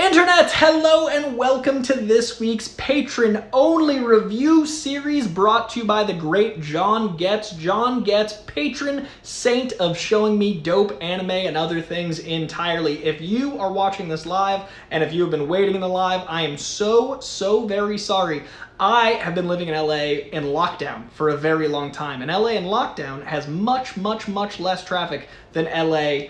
Internet, hello and welcome to this week's Patron-only review series brought to you by the great John Goetz. John Goetz, patron saint of showing me dope anime and other things entirely. If you are watching this live, and if you have been waiting in the live, I am so very sorry. I have been living in LA in lockdown for a very long time, and LA in lockdown has much less traffic than LA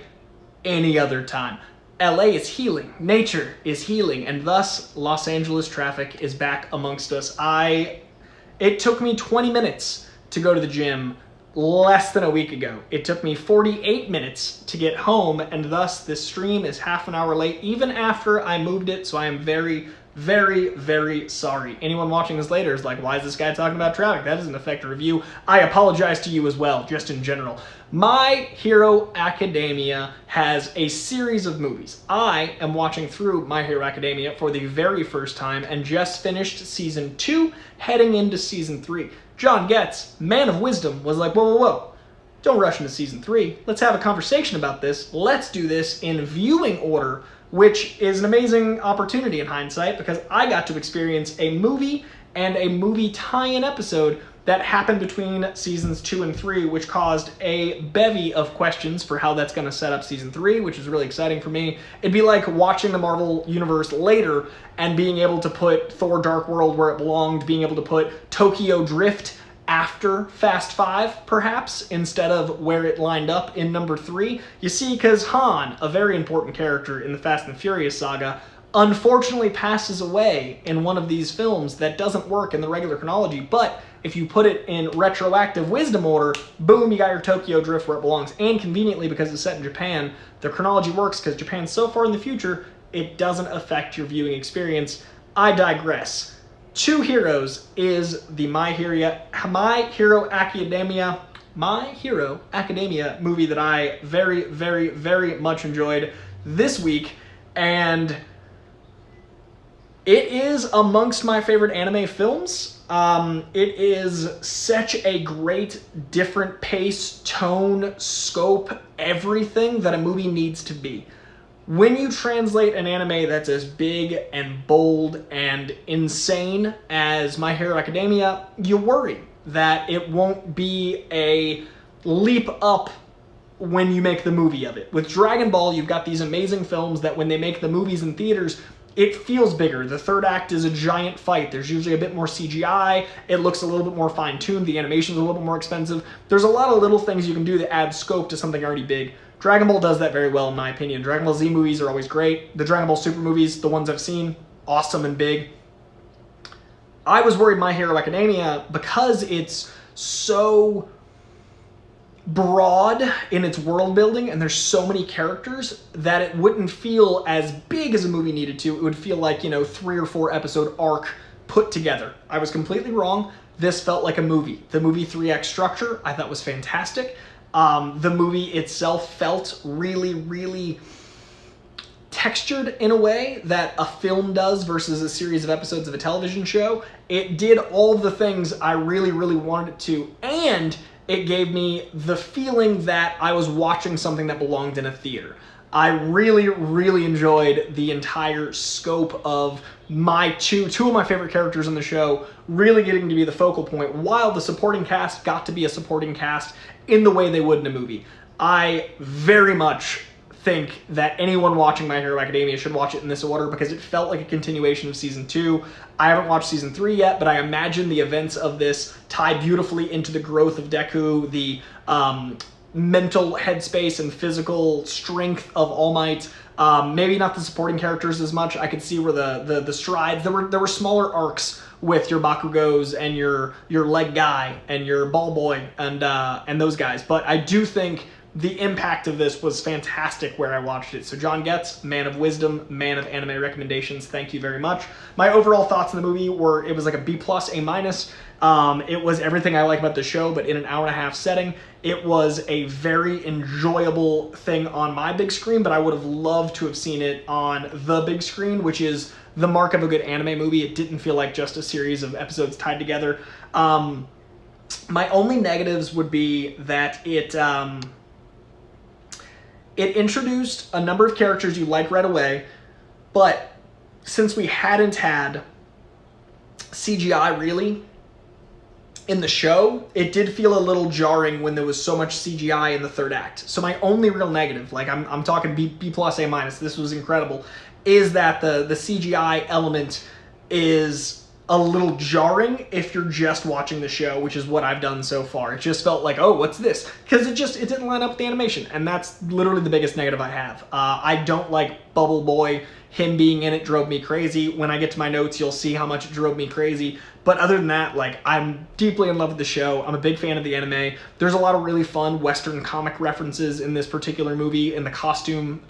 any other time. LA is healing, nature is healing, and thus Los Angeles traffic is back amongst us. It took me 20 minutes to go to the gym less than a week ago. It took me 48 minutes to get home, and thus this stream is half an hour late, even after I moved it, so I am very sorry. Anyone watching this later is like, why is this guy talking about traffic? That doesn't affect a review. I apologize to you as well, just in general. My Hero Academia has a series of movies. I am watching through My Hero Academia for the very first time and just finished season 2, heading into season 3. John Goetz, man of wisdom, was like, whoa. Don't rush into season 3. Let's have a conversation about this. Let's do this in viewing order, which is an amazing opportunity in hindsight because I got to experience a movie and a movie tie-in episode that happened between seasons 2 and 3, which caused a bevy of questions for how that's going to set up season 3, which is really exciting for me. It'd be like watching the Marvel Universe later and being able to put Thor Dark World where it belonged, being able to put Tokyo Drift after Fast 5, perhaps, instead of where it lined up in number 3. You see, because Han, a very important character in the Fast and Furious saga, unfortunately passes away in one of these films that doesn't work in the regular chronology, but if you put it in retroactive wisdom order, boom, you got your Tokyo Drift where it belongs. And conveniently, because it's set in Japan, the chronology works because Japan's so far in the future, it doesn't affect your viewing experience. I digress. Two Heroes is the My Hero Academia movie that I very much enjoyed this week, and it is amongst my favorite anime films. It is such a great, different pace, tone, scope, everything that a movie needs to be. When you translate an anime that's as big and bold and insane as My Hero Academia, you worry that it won't be a leap up when you make the movie of it. With Dragon Ball, you've got these amazing films that when they make the movies in theaters, it feels bigger. The third act is a giant fight. There's usually a bit more CGI. It looks a little bit more fine-tuned. The animation's a little bit more expensive. There's a lot of little things you can do that add scope to something already big. Dragon Ball does that very well, in my opinion. Dragon Ball Z movies are always great. The Dragon Ball Super movies, the ones I've seen, awesome and big. I was worried My Hero Academia, because it's so broad in its world building and there's so many characters that it wouldn't feel as big as a movie needed to. It would feel like, 3 or 4 episode arc put together. I was completely wrong. This felt like a movie. The movie 3-act structure I thought was fantastic. The movie itself felt really textured in a way that a film does versus a series of episodes of a television show. It did all the things I really wanted it to, and it gave me the feeling that I was watching something that belonged in a theater. I really enjoyed the entire scope of my two of my favorite characters in the show really getting to be the focal point, while the supporting cast got to be a supporting cast in the way they would in a movie. I very much think that anyone watching My Hero Academia should watch it in this order because it felt like a continuation of season 2. I haven't watched season 3 yet, but I imagine the events of this tie beautifully into the growth of Deku, the mental headspace and physical strength of All Might. Maybe not the supporting characters as much. I could see where the strides, there were smaller arcs with your Bakugos and your leg guy and your ball boy and those guys, but I do think the impact of this was fantastic where I watched it. So John Goetz, man of wisdom, man of anime recommendations, thank you very much. My overall thoughts on the movie were, it was like a B+, A-. It was everything I like about the show, but in an hour-and-a-half setting. It was a very enjoyable thing on my big screen, but I would have loved to have seen it on the big screen, which is the mark of a good anime movie. It didn't feel like just a series of episodes tied together. My only negatives would be that it introduced a number of characters you like right away, but since we hadn't had CGI really in the show, it did feel a little jarring when there was so much CGI in the third act. So my only real negative, like I'm talking B plus, A minus, this was incredible, is that the CGI element is a little jarring if you're just watching the show, which is what I've done so far. It just felt like, oh, what's this? Because it didn't line up with the animation, and that's literally the biggest negative I have. I don't like Bubble Boy. Him being in it drove me crazy. When I get to my notes, you'll see how much it drove me crazy. But other than that, like, I'm deeply in love with the show. I'm a big fan of the anime. There's a lot of really fun Western comic references in this particular movie, in the costume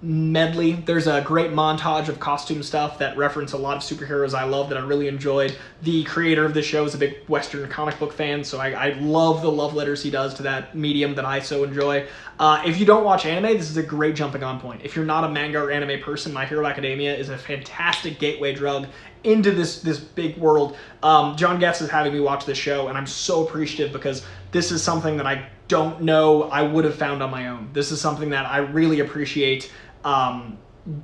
medley. There's a great montage of costume stuff that reference a lot of superheroes I love that I really enjoyed. The creator of the show is a big Western comic book fan, so I love the love letters he does to that medium that I so enjoy. If you don't watch anime, this is a great jumping on point. If you're not a manga or anime person, My Hero Academia is a fantastic gateway drug into this big world. John Goetz is having me watch this show, and I'm so appreciative because this is something that I don't know I would have found on my own. This is something that I really appreciate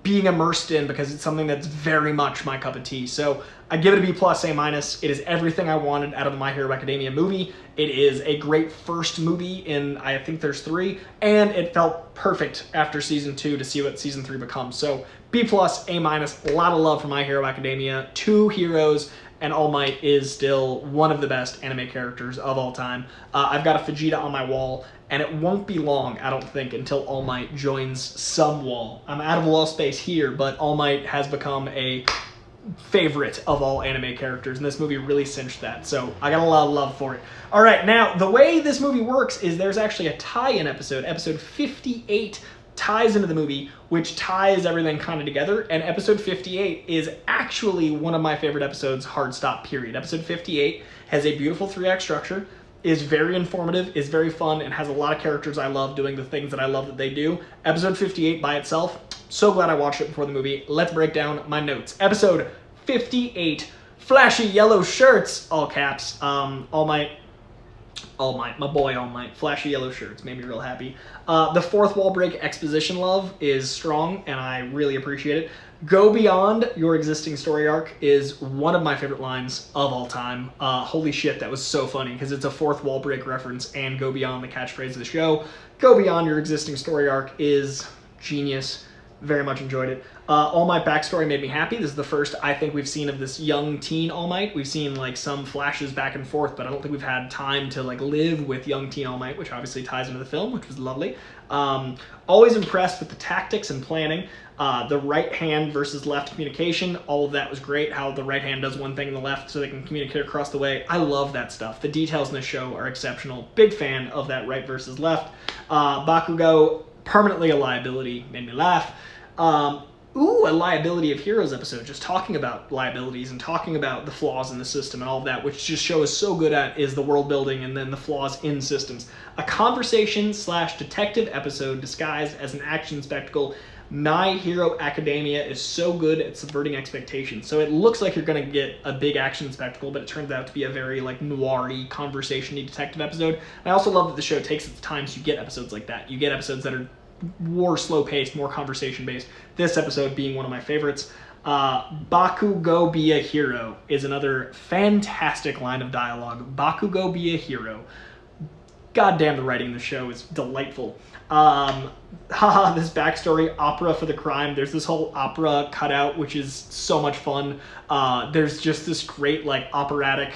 being immersed in, because it's something that's very much my cup of tea. So I give it a B plus, A minus. It is everything I wanted out of the My Hero Academia movie. It is a great first movie in, I think there's 3, and it felt perfect after season 2 to see what season 3 becomes. So B plus, A minus, a lot of love for My Hero Academia. 2 heroes, and All Might is still one of the best anime characters of all time. I've got a Vegeta on my wall, and it won't be long, I don't think, until All Might joins some wall. I'm out of wall space here, but All Might has become a favorite of all anime characters, and this movie really cinched that, so I got a lot of love for it. All right, now, the way this movie works is there's actually a tie-in episode. Episode 58 ties into the movie, which ties everything kind of together, and episode 58 is actually one of my favorite episodes, hard stop, period. Episode 58 has a beautiful 3-act structure, is very informative, is very fun, and has a lot of characters I love doing the things that I love that they do. Episode 58 by itself, so glad I watched it before the movie. Let's break down my notes. Episode 58, flashy yellow shirts, all caps. All Might, my boy All Might, flashy yellow shirts, made me real happy. The fourth wall break exposition love is strong, and I really appreciate it. Go beyond your existing story arc is one of my favorite lines of all time. Holy shit, that was so funny, because it's a fourth wall break reference, and go beyond the catchphrase of the show. Go beyond your existing story arc is genius. Very much enjoyed it. All Might backstory made me happy. This is the first I think we've seen of this young teen All Might. We've seen like some flashes back and forth, but I don't think we've had time to like live with young teen All Might, which obviously ties into the film, which was lovely. Always impressed with the tactics and planning. The right hand versus left communication, all of that was great. How the right hand does one thing and the left so they can communicate across the way. I love that stuff. The details in the show are exceptional. Big fan of that right versus left. Bakugo, permanently a liability, made me laugh. A liability of heroes episode, just talking about liabilities and talking about the flaws in the system and all of that, which this show is so good at, is the world building and then the flaws in systems. A conversation / detective episode disguised as an action spectacle. My Hero Academia is so good at subverting expectations. So it looks like you're going to get a big action spectacle, but it turns out to be a very like noir-y, conversation-y detective episode. And I also love that the show takes its time, so you get episodes like that. You get episodes that are more slow-paced, more conversation-based. This episode being one of my favorites. Bakugo be a hero is another fantastic line of dialogue. Bakugo be a hero. Goddamn, the writing in the show is delightful. This backstory, opera for the crime. There's this whole opera cutout, which is so much fun. There's just this great like operatic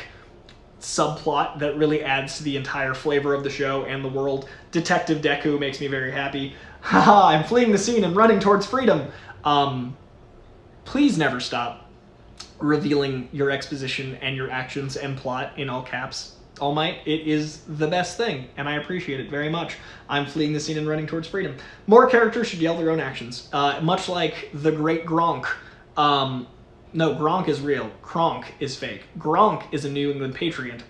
subplot that really adds to the entire flavor of the show and the world. Detective Deku makes me very happy. I'm fleeing the scene and running towards freedom. Please never stop revealing your exposition and your actions and plot in all caps. All Might, it is the best thing, and I appreciate it very much. I'm fleeing the scene and running towards freedom. More characters should yell their own actions, much like the great Gronk. No, Gronk is real. Kronk is fake. Gronk is a New England Patriot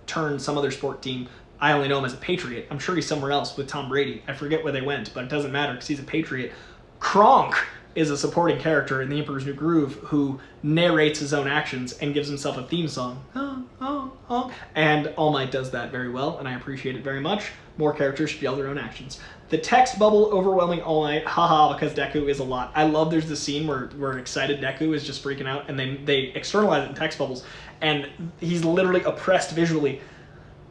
turned some other sport team. I only know him as a Patriot. I'm sure he's somewhere else with Tom Brady. I forget where they went, but it doesn't matter because he's a Patriot. Kronk is a supporting character in The Emperor's New Groove who narrates his own actions and gives himself a theme song. honk. And All Might does that very well, and I appreciate it very much. More characters should yell their own actions. The text bubble overwhelming All Might, haha, because Deku is a lot. I love there's this scene where excited Deku is just freaking out, and they externalize it in text bubbles, and he's literally oppressed visually.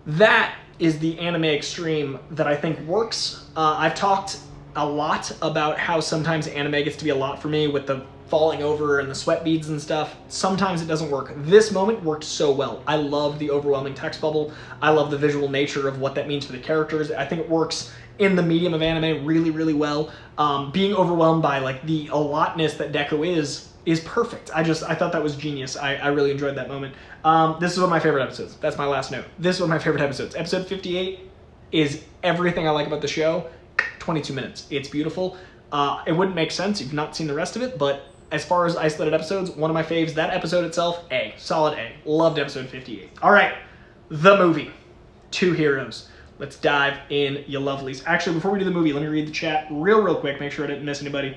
That is the anime extreme that I think works. I've talked a lot about how sometimes anime gets to be a lot for me with the falling over and the sweat beads and stuff. Sometimes it doesn't work. This moment worked so well. I love the overwhelming text bubble. I love the visual nature of what that means for the characters. I think it works in the medium of anime really, really well. Being overwhelmed by like the allotness that Deku is perfect. I thought that was genius. I really enjoyed that moment. This is one of my favorite episodes. That's my last note. This is one of my favorite episodes. Episode 58 is everything I like about the show. 22 minutes. It's beautiful. It wouldn't make sense if you've not seen the rest of it, but as far as isolated episodes, one of my faves. That episode itself, A. Solid A. Loved episode 58. All right, the movie. Two Heroes. Let's dive in, you lovelies. Actually, before we do the movie, let me read the chat real quick, make sure I didn't miss anybody.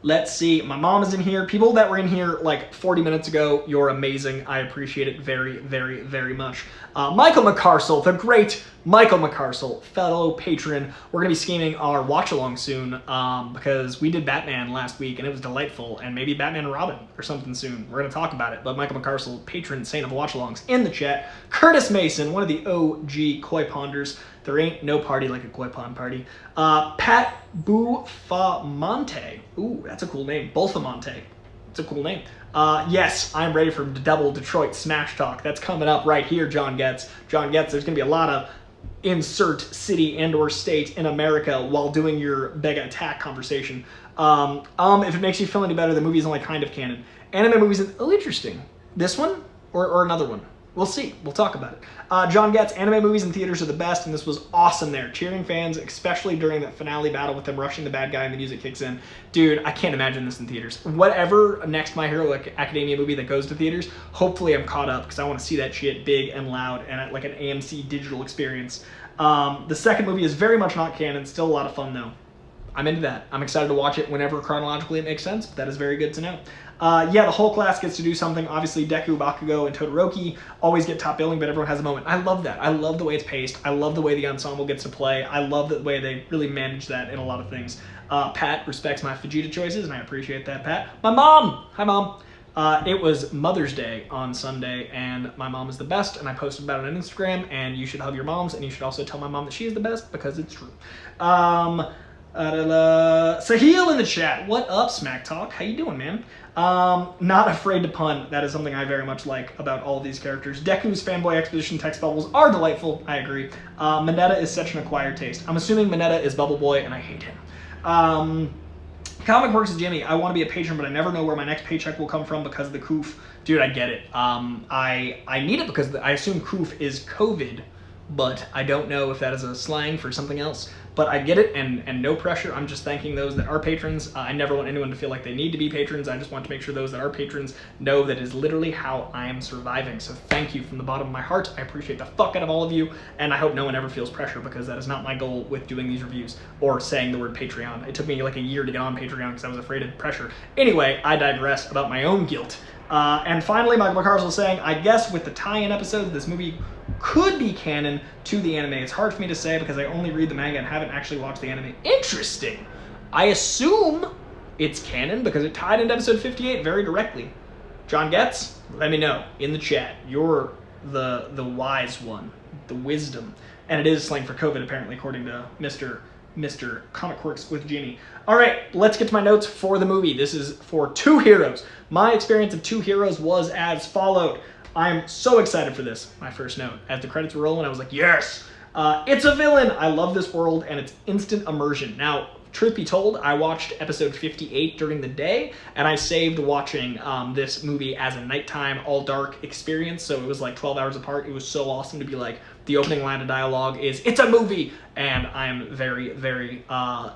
Let's see, my mom is in here. People that were in here like 40 minutes ago, you're amazing. I appreciate it very, very, very much. Michael McCarsell, the great Michael McCarsell, fellow patron. We're gonna be scheming our watch along soon because we did Batman last week and it was delightful, and maybe Batman and Robin or something soon. We're gonna talk about it, but Michael McCarsell, patron saint of watch alongs, in the chat. Curtis Mason, one of the OG Koi Ponders. There ain't no party like a Koi Pond party. Pat Bufamonte. Ooh, that's a cool name. Bulfamonte. It's a cool name. Yes, I'm ready for double Detroit smash talk. That's coming up right here, John Goetz. John Goetz, there's going to be a lot of insert city and or state in America while doing your Bega Attack conversation. If it makes you feel any better, the movie is only kind of canon. Anime movies, oh, interesting. This one or another one? We'll see. We'll talk about it. John Goetz, anime movies in theaters are the best, and this was awesome there. Cheering fans, especially during that finale battle with them rushing the bad guy and the music kicks in. Dude, I can't imagine this in theaters. Whatever next My Hero Academia movie that goes to theaters, hopefully I'm caught up because I want to see that shit big and loud and at like an AMC digital experience. The second movie is very much not canon, still a lot of fun though. I'm into that. I'm excited to watch it whenever chronologically it makes sense, but that is very good to know. Yeah, the whole class gets to do something. Obviously, Deku, Bakugo, and Todoroki always get top billing, but everyone has a moment. I love that. I love the way it's paced. I love the way the ensemble gets to play. I love the way they really manage that in a lot of things. Pat respects my Vegeta choices, and I appreciate that, Pat. My mom! Hi, Mom. It was Mother's Day on Sunday, and my mom is the best, and I posted about it on Instagram, and you should hug your moms, and you should also tell my mom that she is the best, because it's true. Sahil in the chat. What up, Smack Talk? How you doing, man? Not afraid to pun. That is something I very much like about all of these characters. Deku's fanboy exposition text bubbles are delightful. I agree. Mineta is such an acquired taste. I'm assuming Mineta is Bubble Boy, and I hate him. Comic Works Jimmy. I want to be a patron, but I never know where my next paycheck will come from because of the coof. Dude, I get it. I need it because I assume coof is COVID, but I don't know if that is a slang for something else. But I get it, and no pressure. I'm just thanking those that are patrons. I never want anyone to feel like they need to be patrons. I just want to make sure those that are patrons know that is literally how I am surviving. So thank you from the bottom of my heart. I appreciate the fuck out of all of you, and I hope no one ever feels pressure because that is not my goal with doing these reviews or saying the word Patreon. It took me like a year to get on Patreon because I was afraid of pressure. Anyway, I digress about my own guilt. And finally, Michael McCarsell saying, I guess with the tie-in episodes, this movie could be canon to the anime. It's hard for me to say because I only read the manga and haven't actually watched the anime. Interesting. I assume it's canon because it tied into episode 58 very directly. John Goetz, let me know in the chat. You're the wise one, the wisdom. And it is slang for COVID, apparently, according to Mr. Comic Quirks with Genie. All right, let's get to my notes for the movie. This is for Two Heroes. My experience of Two Heroes was as followed. I'm so excited for this, my first note. As the credits were rolling, I was like, yes! It's a villain! I love this world, and it's instant immersion. Now, truth be told, I watched episode 58 during the day, and I saved watching this movie as a nighttime, all-dark experience, so it was like 12 hours apart. It was so awesome to be like, the opening line of dialogue is, it's a movie! And I am very, very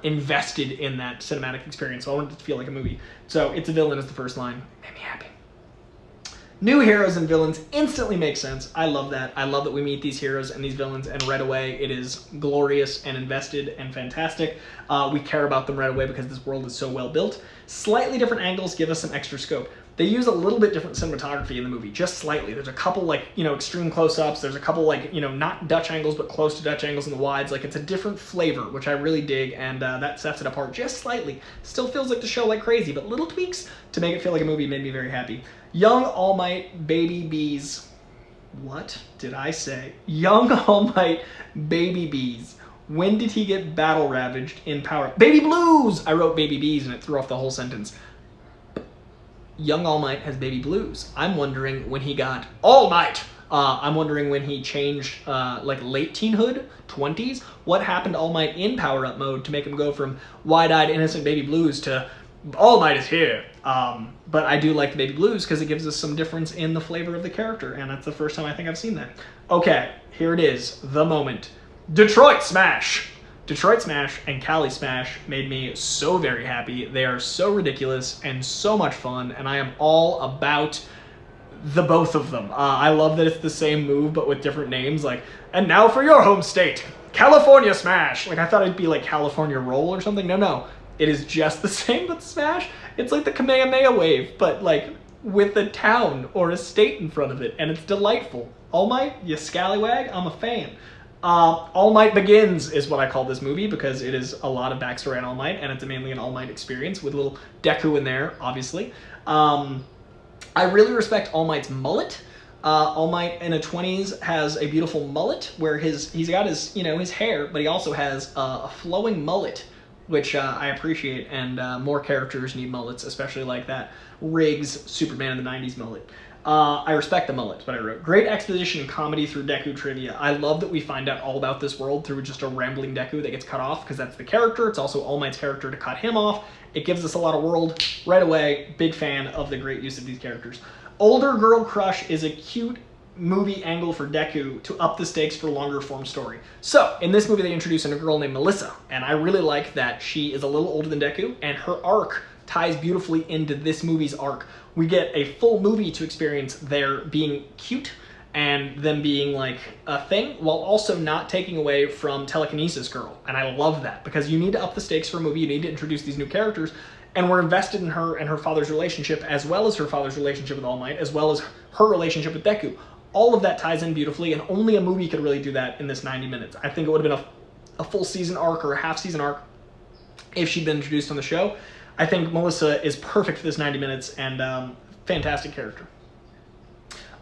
invested in that cinematic experience, so I wanted it to feel like a movie. So, it's a villain is the first line. Made me happy. New heroes and villains instantly make sense. I love that. I love that we meet these heroes and these villains, and right away it is glorious and invested and fantastic. We care about them right away because this world is so well built. Slightly different angles give us some extra scope. They use a little bit different cinematography in the movie, just slightly. There's a couple, like, you know, extreme close-ups. There's a couple, like, you know, not Dutch angles, but close to Dutch angles in the wides. Like, it's a different flavor, which I really dig, and that sets it apart just slightly. Still feels like the show like crazy, but little tweaks to make it feel like a movie made me very happy. Young All Might Baby Bees. What did I say? Young All Might Baby Bees. When did he get battle ravaged in Power? Baby Blues! I wrote Baby Bees, and it threw off the whole sentence. Young All Might has baby blues. I'm wondering when he got All Might. I'm wondering when he changed like late teenhood, 20s. What happened to All Might in power-up mode to make him go from wide-eyed innocent baby blues to All Might is here. But I do like the baby blues because it gives us some difference in the flavor of the character, and that's the first time I think I've seen that. Okay, here it is, the moment. Detroit Smash! Detroit Smash and Cali Smash made me so very happy. They are so ridiculous and so much fun, and I am all about the both of them. I love that it's the same move, but with different names, like, and now for your home state, California Smash. Like, I thought it'd be like California Roll or something. No. It is just the same, but Smash. It's like the Kamehameha wave, but like with a town or a state in front of it, and it's delightful. All Might, you scallywag, I'm a fan. All Might Begins is what I call this movie because it is a lot of backstory on All Might, and it's mainly an All Might experience with a little Deku in there, obviously. I really respect All Might's mullet. All Might in the 20s has a beautiful mullet where he's got his, you know, his hair, but he also has a flowing mullet, which I appreciate, and more characters need mullets, especially like that Riggs Superman in the 90s mullet. I respect the mullet, but I wrote. Great exposition and comedy through Deku trivia. I love that we find out all about this world through just a rambling Deku that gets cut off, because that's the character. It's also All Might's character to cut him off. It gives us a lot of world right away. Big fan of the great use of these characters. Older girl crush is a cute movie angle for Deku to up the stakes for longer form story. So, in this movie they introduce a girl named Melissa, and I really like that she is a little older than Deku, and her arc ties beautifully into this movie's arc. We get a full movie to experience their being cute and them being like a thing, while also not taking away from Telekinesis Girl. And I love that, because you need to up the stakes for a movie, you need to introduce these new characters, and we're invested in her and her father's relationship, as well as her father's relationship with All Might, as well as her relationship with Deku. All of that ties in beautifully, and only a movie could really do that in this 90 minutes. I think it would have been a full season arc or a half season arc if she'd been introduced on the show. I think Melissa is perfect for this 90 minutes, and fantastic character.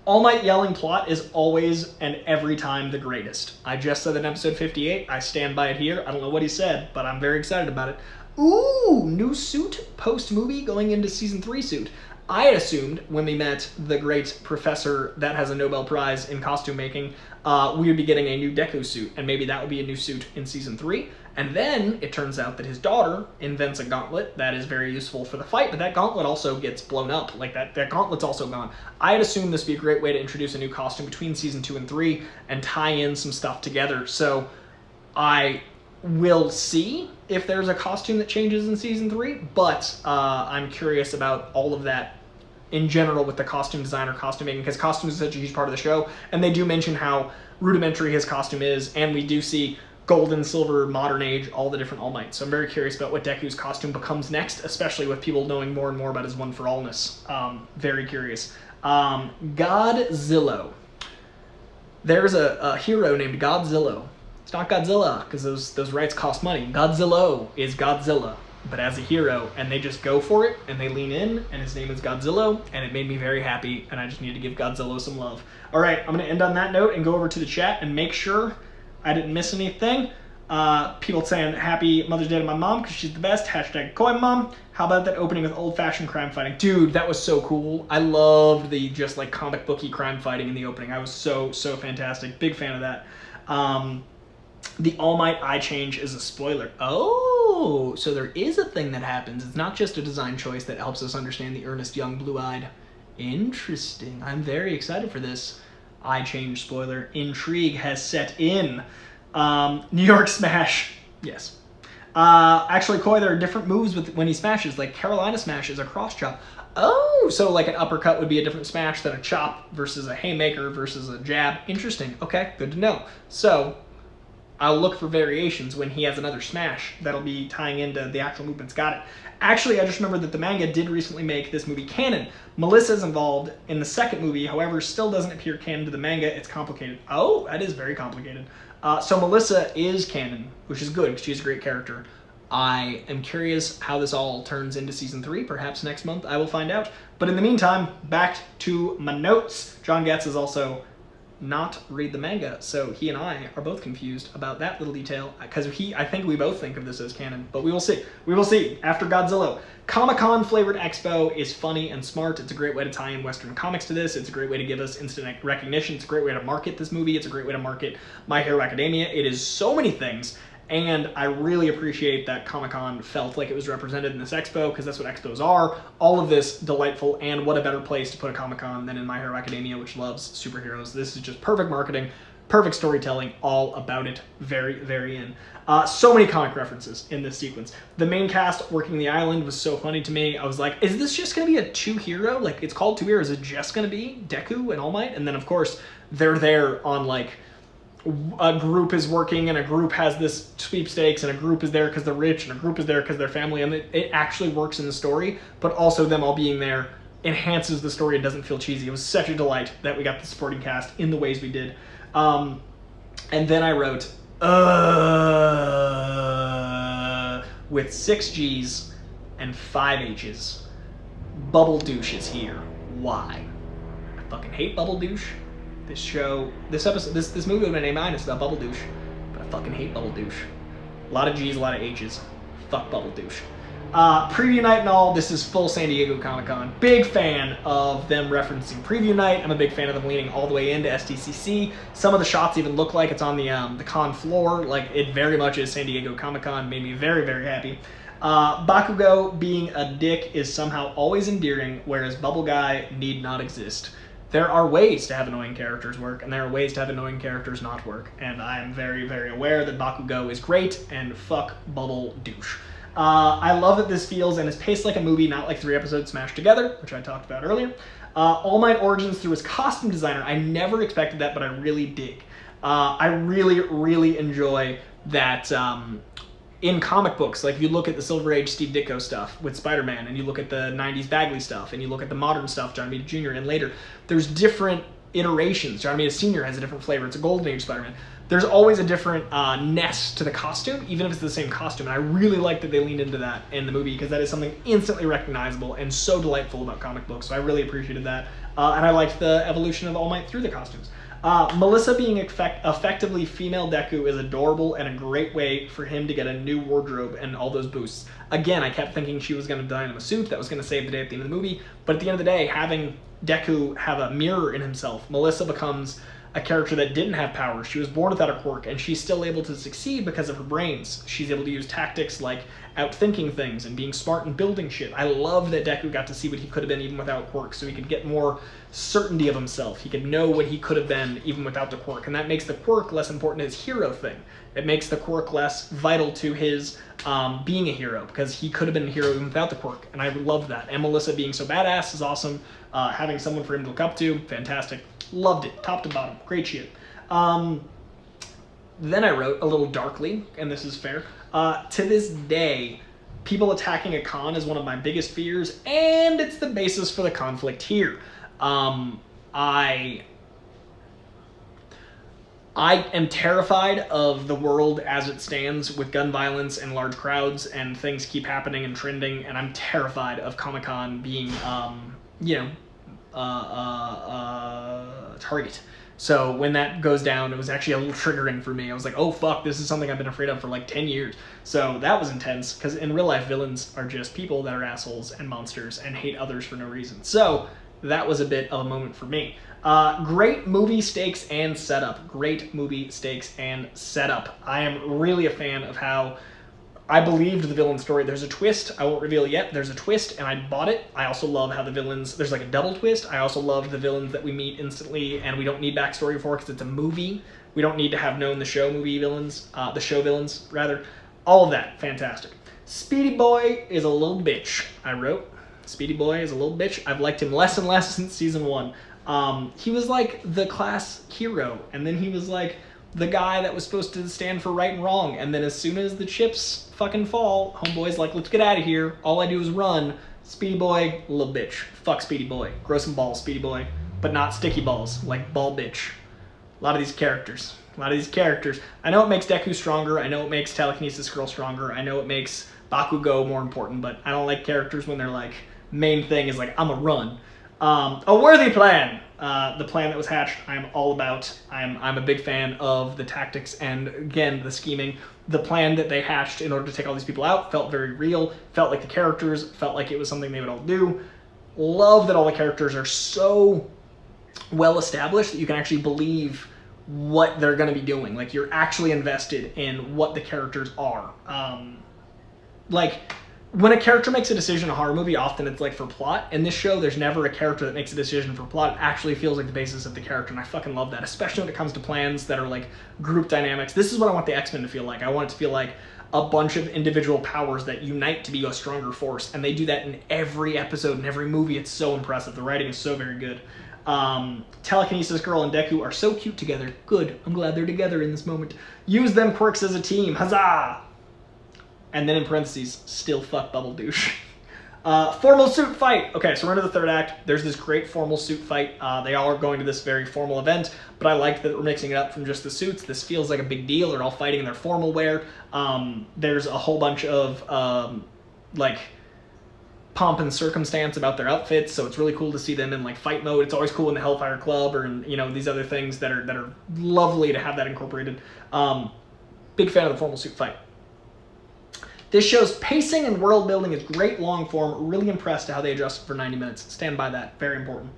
All Might yelling plot is always and every time the greatest. I just said that in episode 58. I stand by it here. I don't know what he said, but I'm very excited about it. Ooh, new suit post-movie going into season 3 suit. I had assumed when we met the great professor that has a Nobel Prize in costume making, we would be getting a new Deku suit, and maybe that would be a new suit in season 3. And then it turns out that his daughter invents a gauntlet that is very useful for the fight, but that gauntlet also gets blown up. Like that gauntlet's also gone. I had assumed this would be a great way to introduce a new costume between season 2 and 3 and tie in some stuff together. So I will see if there's a costume that changes in season 3, but I'm curious about all of that in general with the costume design or costume making, because costume is such a huge part of the show, and they do mention how rudimentary his costume is, and we do see golden, silver, modern age, all the different All Might. So I'm very curious about what Deku's costume becomes next, especially with people knowing more and more about his one-for-allness. Very curious. Godzilla. There's a hero named Godzilla. It's not Godzilla, because those rights cost money. Godzilla is Godzilla, but as a hero, and they just go for it, and they lean in, and his name is Godzilla, and it made me very happy, and I just need to give Godzilla some love. All right, I'm going to end on that note and go over to the chat and make sure I didn't miss anything. People saying happy Mother's Day to my mom because she's the best. Hashtag Coy Mom. How about that opening with old-fashioned crime fighting? Dude, that was so cool. I loved the just like comic booky crime fighting in the opening. I was so fantastic. Big fan of that. The All Might eye change is a spoiler. Oh, so there is a thing that happens. It's not just a design choice that helps us understand the earnest young blue-eyed. Interesting. I'm very excited for this. Eye change spoiler. Intrigue has set in. New York Smash. Yes. Actually, Coy, there are different moves when he smashes. Like Carolina Smash is a cross chop. Oh, so like an uppercut would be a different smash than a chop versus a haymaker versus a jab. Interesting. Okay, good to know. So, I'll look for variations when he has another smash that'll be tying into the actual movements. Got it. Actually, I just remembered that the manga did recently make this movie canon. Melissa's involved in the second movie, however, still doesn't appear canon to the manga. It's complicated. Oh, that is very complicated. So Melissa is canon, which is good because she's a great character. I am curious how this all turns into season 3. Perhaps next month I will find out. But in the meantime, back to my notes. John Goetz is also not read the manga, so he and I are both confused about that little detail, because I think we both think of this as canon, but we will see. We will see after Godzilla. Comic-Con flavored expo is funny and smart. It's a great way to tie in Western comics to this. It's a great way to give us instant recognition. It's a great way to market this movie. It's a great way to market My Hero Academia. It is so many things, and I really appreciate that Comic-Con felt like it was represented in this expo, because that's what expos are. All of this delightful, and what a better place to put a Comic-Con than in My Hero Academia, which loves superheroes. This is just perfect marketing, perfect storytelling, all about it. Very, very in. So many comic references in this sequence. The main cast working the island was so funny to me. I was like, is this just going to be a two-hero? Like, it's called Two Heroes. Is it just going to be Deku and All Might? And then, of course, they're there on, like, a group is working and a group has this sweepstakes and a group is there because they're rich and a group is there because they're family, and it actually works in the story, but also them all being there enhances the story. It doesn't feel cheesy. It was such a delight that we got the supporting cast in the ways we did. And then I wrote, with 6 G's and 5 H's, Bubble Douche is here. Why? I fucking hate Bubble Douche. This movie would have been A- about Bubble Douche, but I fucking hate Bubble Douche. A lot of G's, a lot of H's. Fuck Bubble Douche. Preview night and all, this is full San Diego Comic-Con. Big fan of them referencing preview night. I'm a big fan of them leaning all the way into SDCC. Some of the shots even look like it's on the con floor. Like, it very much is San Diego Comic-Con. Made me very, very happy. Bakugo being a dick is somehow always endearing, whereas Bubble Guy need not exist. There are ways to have annoying characters work, and there are ways to have annoying characters not work. And I am very, very aware that Bakugo is great, and fuck Bubble Douche. I love that this feels and is paced like a movie, not like 3 episodes smashed together, which I talked about earlier. All Might origins through his costume designer. I never expected that, but I really dig. I really, really enjoy that in comic books. Like, if you look at the Silver Age Steve Ditko stuff with Spider-Man, and you look at the 90s Bagley stuff, and you look at the modern stuff, John Romita Jr., and later, there's different iterations. John Romita Sr. has a different flavor. It's a Golden Age Spider-Man. There's always a different ness to the costume, even if it's the same costume. And I really like that they leaned into that in the movie, because that is something instantly recognizable and so delightful about comic books. So I really appreciated that. And I liked the evolution of All Might through the costumes. Melissa being effectively female Deku is adorable and a great way for him to get a new wardrobe and all those boosts. Again, I kept thinking she was going to die in a suit that was going to save the day at the end of the movie, but at the end of the day, having Deku have a mirror in himself, Melissa becomes a character that didn't have power. She was born without a quirk, and she's still able to succeed because of her brains. She's able to use tactics like outthinking things and being smart and building shit. I love that Deku got to see what he could have been even without quirks, so he could get more certainty of himself. He could know what he could have been even without the quirk, and that makes the quirk less important to his hero thing. It makes the quirk less vital to his being a hero, because he could have been a hero even without the quirk, and I love that. And Melissa being so badass is awesome. Having someone for him to look up to, fantastic. Loved it, top to bottom, great shit. Then I wrote a little darkly, and this is fair. To this day, people attacking a con is one of my biggest fears, and it's the basis for the conflict here. I am terrified of the world as it stands with gun violence and large crowds, and things keep happening and trending, and I'm terrified of Comic-Con being, target. So when that goes down, it was actually a little triggering for me. I was like, oh fuck, this is something I've been afraid of for like 10 years. So that was intense, because in real life, villains are just people that are assholes and monsters and hate others for no reason. So that was a bit of a moment for me. Great movie stakes and setup. Great movie stakes and setup. I am really a fan of how I believed the villain story. There's a twist. I won't reveal yet. There's a twist, and I bought it. I also love how the villains, there's like a double twist. I also love the villains that we meet instantly, and we don't need backstory for, because it's a movie. We don't need to have known the show movie villains, the show villains, rather. All of that, fantastic. Speedy Boy is a little bitch, I wrote. Speedy Boy is a little bitch. I've liked him less and less since season 1. He was like the class hero, and then he was like the guy that was supposed to stand for right and wrong. And then as soon as the chips fucking fall, homeboy's like, let's get out of here. All I do is run. Speedy boy, little bitch. Fuck Speedy boy. Grow some balls, Speedy boy. But not sticky balls, like ball bitch. A lot of these characters. I know it makes Deku stronger. I know it makes Telekinesis Girl stronger. I know it makes Bakugo more important, but I don't like characters when their like main thing is like, I'm a run. A worthy plan. The plan that was hatched, I'm all about. I'm a big fan of the tactics and, again, the scheming. The plan that they hatched in order to take all these people out felt very real, felt like the characters, felt like it was something they would all do. Love that all the characters are so well established that you can actually believe what they're going to be doing. Like, you're actually invested in what the characters are. Like, when a character makes a decision in a horror movie, often it's like for plot. In this show, there's never a character that makes a decision for plot. It actually feels like the basis of the character, and I fucking love that, especially when it comes to plans that are like group dynamics. This is what I want the X-Men to feel like. I want it to feel like a bunch of individual powers that unite to be a stronger force, and they do that in every episode, in every movie. It's so impressive. The writing is so very good. Telekinesis Girl and Deku are so cute together. Good. I'm glad they're together in this moment. Use them quirks as a team. Huzzah! And then in parentheses, still fuck Bubble Douche. Formal suit fight. Okay, so we're into the third act. There's this great formal suit fight. They all are going to this very formal event, but I like that we're mixing it up from just the suits. This feels like a big deal. They're all fighting in their formal wear. There's a whole bunch of, like, pomp and circumstance about their outfits, so it's really cool to see them in like fight mode. It's always cool in the Hellfire Club or in, you know, these other things that are lovely to have that incorporated. Big fan of the formal suit fight. This show's pacing and world building is great long form. Really impressed at how they adjusted for 90 minutes. Stand by that. Very important.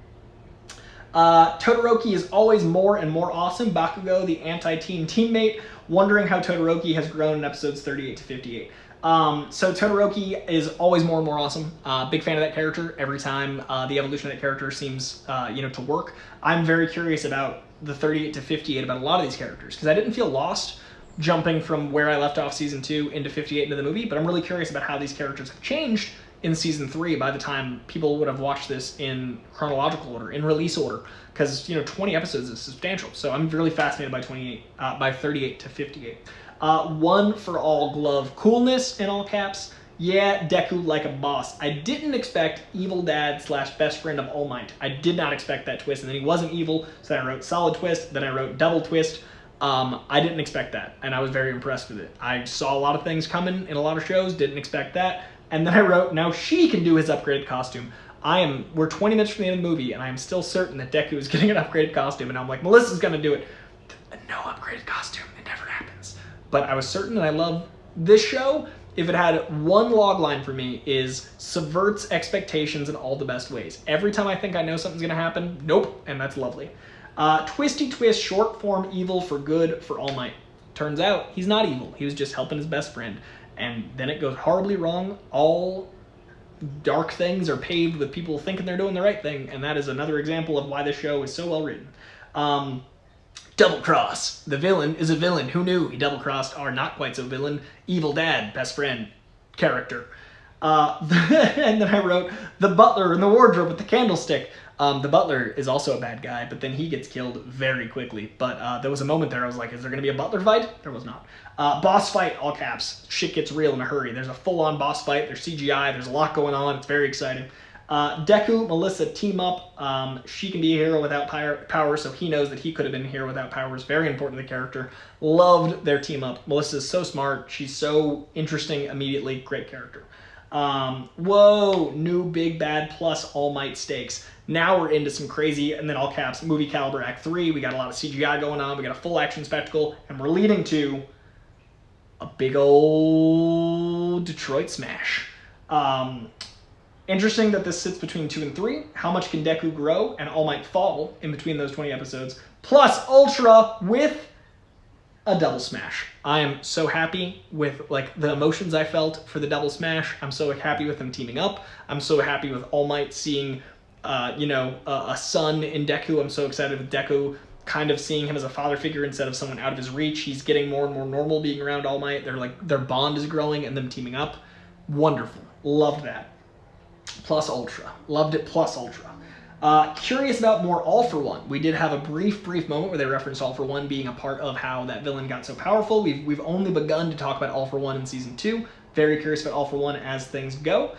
Todoroki is always more and more awesome. Bakugo, the anti-team teammate, wondering how Todoroki has grown in episodes 38 to 58. So Todoroki is always more and more awesome. Big fan of that character. Every time the evolution of that character seems to work. I'm very curious about the 38 to 58 about a lot of these characters, because I didn't feel lost jumping from where I left off season 2 into 58 into the movie, but I'm really curious about how these characters have changed in season 3 by the time people would have watched this in chronological order, in release order, because 20 episodes is substantial. So I'm really fascinated by 38 to 58. One for all glove coolness in all caps. Yeah, Deku like a boss. I didn't expect evil dad / best friend of All Might. I did not expect that twist, and then he wasn't evil, so then I wrote solid twist, then I wrote double twist. I didn't expect that, and I was very impressed with it. I saw a lot of things coming in a lot of shows, didn't expect that, and then I wrote, now she can do his upgraded costume. We're 20 minutes from the end of the movie, and I am still certain that Deku is getting an upgraded costume, and I'm like, Melissa's gonna do it. No upgraded costume, it never happens. But I was certain, and I love this show. If it had one log line for me, is subverts expectations in all the best ways. Every time I think I know something's gonna happen, nope, and that's lovely. Twisty twist, short form evil for good for All Might. Turns out he's not evil. He was just helping his best friend. And then it goes horribly wrong. All dark things are paved with people thinking they're doing the right thing, and that is another example of why this show is so well written. Double cross. The villain is a villain. Who knew? He double crossed our not quite so villain, evil dad, best friend character. And then I wrote the butler in the wardrobe with the candlestick. The butler is also a bad guy, but then he gets killed very quickly. But there was a moment there I was like, is there going to be a butler fight? There was not. Boss fight, all caps. Shit gets real in a hurry. There's a full-on boss fight. There's CGI. There's a lot going on. It's very exciting. Deku, Melissa team up. She can be a hero without power, so he knows that he could have been a hero without powers. Very important to the character. Loved their team up. Melissa's so smart. She's so interesting immediately. Great character. Whoa, new big bad plus All Might stakes. Now we're into some crazy, and then all caps, movie caliber act 3. We got a lot of CGI going on. We got a full action spectacle, and we're leading to a big old Detroit smash. Interesting that this sits between 2 and 3. How much can Deku grow and All Might fall in between those 20 episodes? Plus Ultra with a double smash. I am so happy with the emotions I felt for the double smash. I'm so happy with them teaming up. I'm so happy with All Might seeing, a son in Deku. I'm so excited with Deku kind of seeing him as a father figure instead of someone out of his reach. He's getting more and more normal being around All Might. Their bond is growing and them teaming up. Wonderful. Loved that. Plus Ultra. Loved it plus Ultra. Curious about more All for One. We did have a brief moment where they referenced All for One being a part of how that villain got so powerful. We've only begun to talk about All for One in season 2. Very curious about All for One as things go.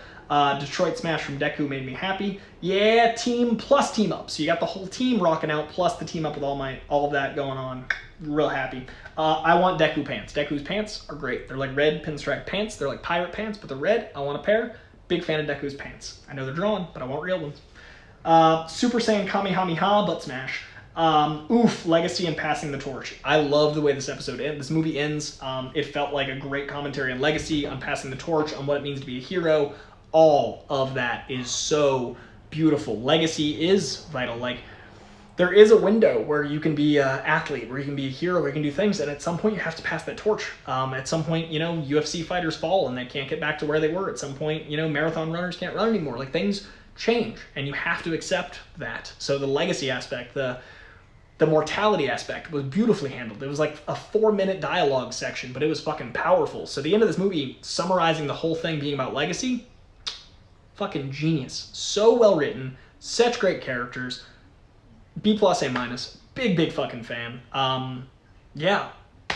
Detroit Smash from Deku made me happy. Yeah, team plus team up. So you got the whole team rocking out plus the team up with all of that going on. Real happy. I want Deku pants. Deku's pants are great. They're like red pinstripe pants. They're like pirate pants, but they're red. I want a pair. Big fan of Deku's pants. I know they're drawn, but I want real ones. Super Saiyan Kamehameha, but Smash. Legacy and passing the torch. I love the way this movie ends. It felt like a great commentary on legacy, on passing the torch, on what it means to be a hero. All of that is so beautiful. Legacy is vital. Like, there is a window where you can be an athlete, where you can be a hero, where you can do things, and at some point you have to pass that torch. At some point, UFC fighters fall and they can't get back to where they were. At some point, marathon runners can't run anymore. Like, things change, and you have to accept that. So the legacy aspect, the mortality aspect was beautifully handled. It was like a 4-minute dialogue section, but it was fucking powerful. So the end of this movie, summarizing the whole thing being about legacy, fucking genius. So well written, such great characters. B+, A-. Big fucking fan. Yeah,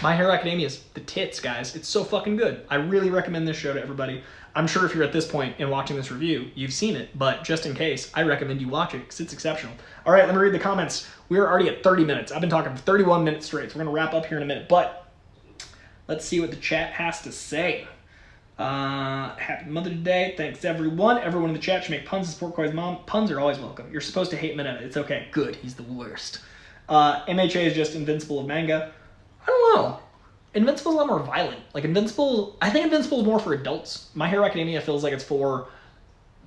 My Hero Academia is the tits, guys. It's so fucking good. I really recommend this show to everybody. I'm sure if you're at this point in watching this review, you've seen it, but just in case, I recommend you watch it because it's exceptional. All right, let me read the comments. We're already at 30 minutes. I've been talking for 31 minutes straight, so we're going to wrap up here in a minute, but let's see what the chat has to say. Happy Mother's Day. Thanks, everyone. Everyone in the chat should make puns to support Koi's mom. Puns are always welcome. You're supposed to hate Mineta. It's okay. Good. He's the worst. MHA is just Invincible of manga. I don't know. Invincible's a lot more violent. Like, I think Invincible is more for adults. My Hero Academia feels like it's for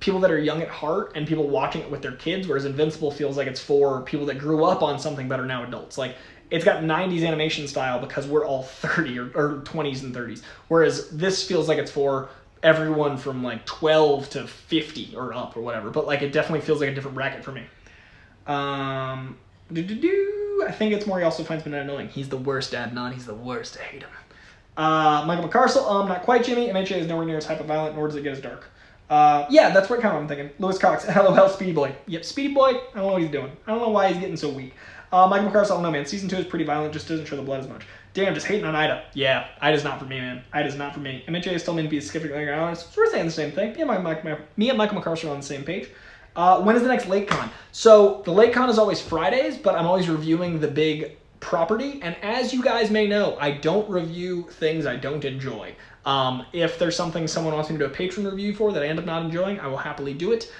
people that are young at heart and people watching it with their kids, whereas Invincible feels like it's for people that grew up on something but are now adults. Like, it's got 90s animation style because we're all 30 or 20s and 30s, whereas this feels like it's for everyone from like 12 to 50 or up or whatever, but like it definitely feels like a different bracket for me. I think it's more he also finds Mineta annoying. He's the worst, Adnan. He's the worst. I hate him. Michael McCarsell, not quite Jimmy. MHA is nowhere near as hyper-violent, nor does it get as dark. Yeah, that's what kind of I'm thinking. Lewis Cox, LOL, Speedy Boy. Yep, Speedy Boy, I don't know what he's doing. I don't know why he's getting so weak. Michael McCarsell, I don't know, man. Season 2 is pretty violent, just doesn't show the blood as much. Damn, just hating on Ida. Yeah, Ida's not for me, man. Ida's not for me. MHA is still meant to be significantly honest. So we're saying the same thing. Me and Michael McCarsell are on the same page. When is the next LateCon? So the LateCon is always Fridays, but I'm always reviewing the big property. And as you guys may know, I don't review things I don't enjoy. If there's something someone wants me to do a Patron review for that I end up not enjoying, I will happily do it.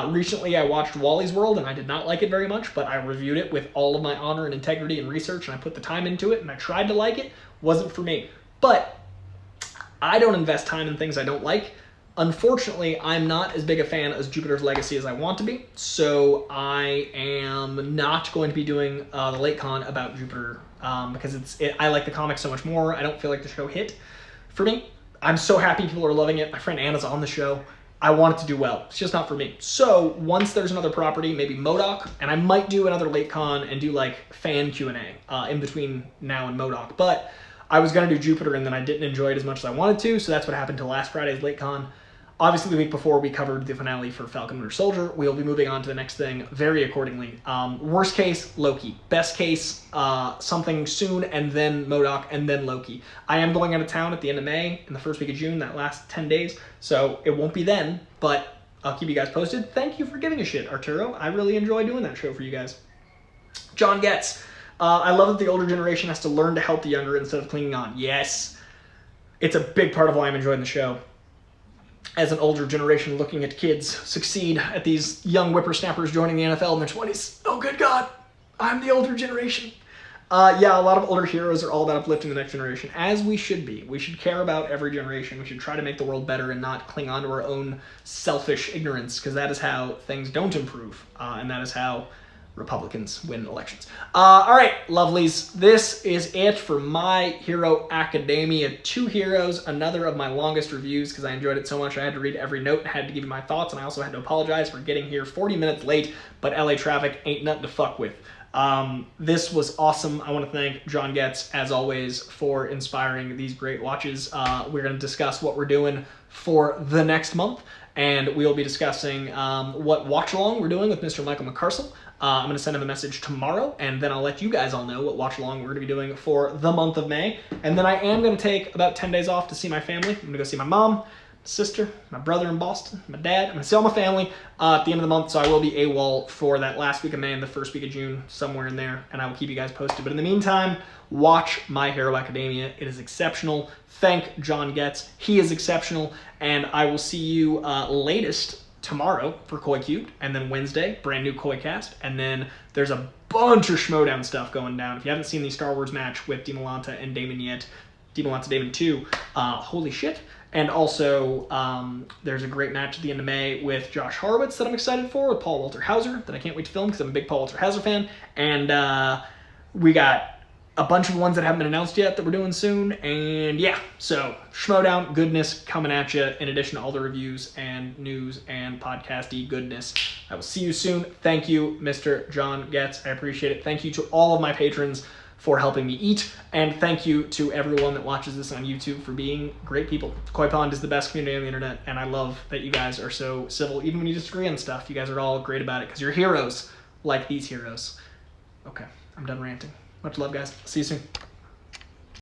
Recently, I watched Wally's World, and I did not like it very much, but I reviewed it with all of my honor and integrity and research, and I put the time into it, and I tried to like it. Wasn't for me. But I don't invest time in things I don't like. Unfortunately, I'm not as big a fan as Jupiter's Legacy as I want to be, so I am not going to be doing the LateCon about Jupiter because I like the comics so much more. I don't feel like the show hit for me. I'm so happy people are loving it. My friend Anna's on the show. I want it to do well. It's just not for me. So once there's another property, maybe MODOK, and I might do another LateCon and do like fan Q&A in between now and MODOK. But I was going to do Jupiter and then I didn't enjoy it as much as I wanted to, so that's what happened to last Friday's LateCon. Obviously, the week before, we covered the finale for Falcon Winter Soldier. We'll be moving on to the next thing very accordingly. Worst case, Loki. Best case, something soon, and then MODOK, and then Loki. I am going out of town at the end of May, in the first week of June, that last 10 days, so it won't be then, but I'll keep you guys posted. Thank you for giving a shit, Arturo. I really enjoy doing that show for you guys. John Goetz. I love that the older generation has to learn to help the younger instead of clinging on. Yes. It's a big part of why I'm enjoying the show. As an older generation looking at kids succeed at these young whippersnappers joining the NFL in their 20s. Oh, good God. I'm the older generation. Yeah, a lot of older heroes are all about uplifting the next generation, as we should be. We should care about every generation. We should try to make the world better and not cling on to our own selfish ignorance, because that is how things don't improve, and that is how Republicans win elections. All right, lovelies, this is it for My Hero Academia. 2 heroes, another of my longest reviews because I enjoyed it so much I had to read every note and had to give you my thoughts, and I also had to apologize for getting here 40 minutes late, but LA traffic ain't nothing to fuck with. This was awesome. I want to thank John Goetz, as always, for inspiring these great watches. We're going to discuss what we're doing for the next month, and we'll be discussing what watch-along we're doing with Mr. Michael McCarcel. I'm going to send him a message tomorrow, and then I'll let you guys all know what watch-along we're going to be doing for the month of May. And then I am going to take about 10 days off to see my family. I'm going to go see my mom, sister, my brother in Boston, my dad. I'm going to see all my family at the end of the month, so I will be AWOL for that last week of May and the first week of June, somewhere in there, and I will keep you guys posted. But in the meantime, watch My Hero Academia. It is exceptional. Thank John Goetz. He is exceptional, and I will see you latest tomorrow for Koi Cubed, and then Wednesday, brand new Koi Cast, and then there's a bunch of Schmodown stuff going down. If you haven't seen the Star Wars match with Demalanta and Damon yet, Demalanta Damon 2, holy shit. And also, there's a great match at the end of May with Josh Horowitz that I'm excited for, with Paul Walter Hauser, that I can't wait to film because I'm a big Paul Walter Hauser fan. And we got a bunch of ones that haven't been announced yet that we're doing soon. And yeah, so Schmodown goodness coming at you, in addition to all the reviews and news and podcasty goodness. I will see you soon. Thank you, Mr. John Goetz. I appreciate it. Thank you to all of my patrons for helping me eat, and thank you to everyone that watches this on YouTube for being great people. Koi Pond is the best community on the internet, and I love that you guys are so civil. Even when you disagree on stuff, you guys are all great about it, because you're heroes like these heroes. Okay, I'm done ranting. Much love, guys. See you soon.